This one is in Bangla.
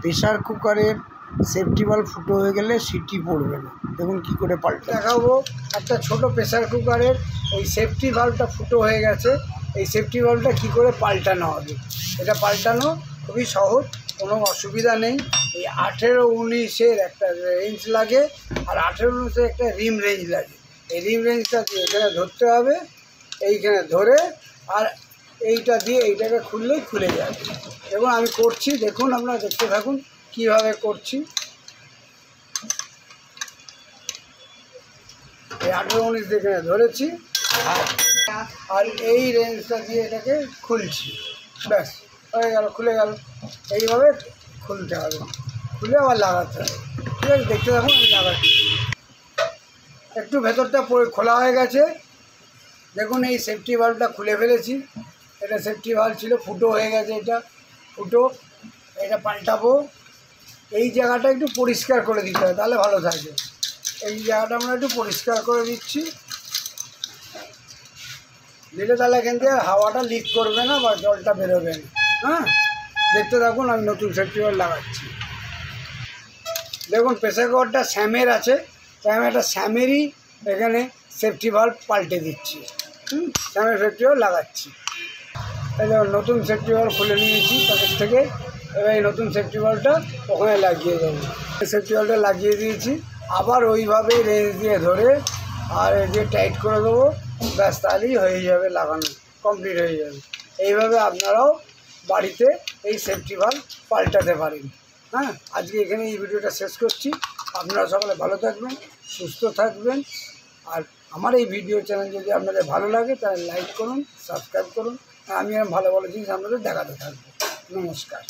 প্রেসার কুকারের সেফটি ভালভ ফুটো হয়ে গেলে সিটি পড়বে না। দেখুন কী করে পাল্টে দেখাবো। একটা ছোট প্রেসার কুকারের এই সেফটি ভালভটা ফুটো হয়ে গেছে, এই সেফটি ভালভটা কী করে পাল্টানো হবে। এটা পাল্টানো খুবই সহজ, কোনো অসুবিধা নেই। এই 18-19-এর একটা রেঞ্জ লাগে, আর 18-19-এর একটা রিম রেঞ্জ লাগে। এই রিম রেঞ্জটা দিয়ে এখানে ধরতে হবে, এইখানে ধরে আর এইটা দিয়ে এইটাকে খুললেই খুলে যাবে। দেখুন আমি করছি, দেখুন আপনারা দেখতে থাকুন কীভাবে করছি। এই 18-19 এখানে ধরেছি আর এই রেঞ্জটা দিয়ে এটাকে খুলছি, ব্যাস হয়ে গেল, খুলে গেল। এইভাবে খুলতে হবে, খুলে আবার লাগাতে হবে। ঠিক আছে, দেখতে থাকুন আমি লাগাচ্ছি। একটু ভেতরটা খোলা হয়ে গেছে, দেখুন এই সেফটি ভালভটা খুলে ফেলেছি। এটা সেফটি ভালভ ছিল, ফুটো হয়ে গেছে, এটা ফুটো, এটা পাল্টাবো। এই জায়গাটা একটু পরিষ্কার করে দিতে হবে, তাহলে ভালো থাকবে। এই জায়গাটা আমরা একটু পরিষ্কার করে দিচ্ছি, দিলে তাহলে এখান থেকে হাওয়াটা লিক করবে না বা জলটা বেরোবে না। হ্যাঁ, দেখতে থাকুন আমি নতুন সেফটি ভালভ লাগাচ্ছি। দেখুন প্রেসার কুকারটা স্যামের আছে, তাই আমি একটা স্যামেরই এখানে সেফটি ভালভ পাল্টে দিচ্ছি। স্যামের সেফটি ভালভ লাগাচ্ছি। এই দেখুন নতুন সেফটি ভালভ খুলে নিয়েছি প্যাকেট থেকে, এবার এই নতুন সেফটি ভালভটা ওখানে লাগিয়ে দেবো। সেফটি ভালভটা লাগিয়ে দিয়েছি, আবার ওইভাবেই রেঞ্জ দিয়ে ধরে আর এই দিয়ে টাইট করে দেবো, ব্যাস তাহলেই হয়ে যাবে, লাগানো কমপ্লিট হয়ে যাবে। এইভাবে আপনারাও বাড়িতে এই সেফটি ভালভ পাল্টাতে পারেন। হ্যাঁ, আজকে এখানে এই ভিডিওটা শেষ করছি। আপনারা সকলে ভালো থাকবেন, সুস্থ থাকবেন। আর আমার এই ভিডিও চ্যানেল যদি আপনাদের ভালো লাগে তাহলে লাইক করুন, সাবস্ক্রাইব করুন। আমি ভালো ভালো জিনিস আপনাদের দেখাতে থাকবো। নমস্কার।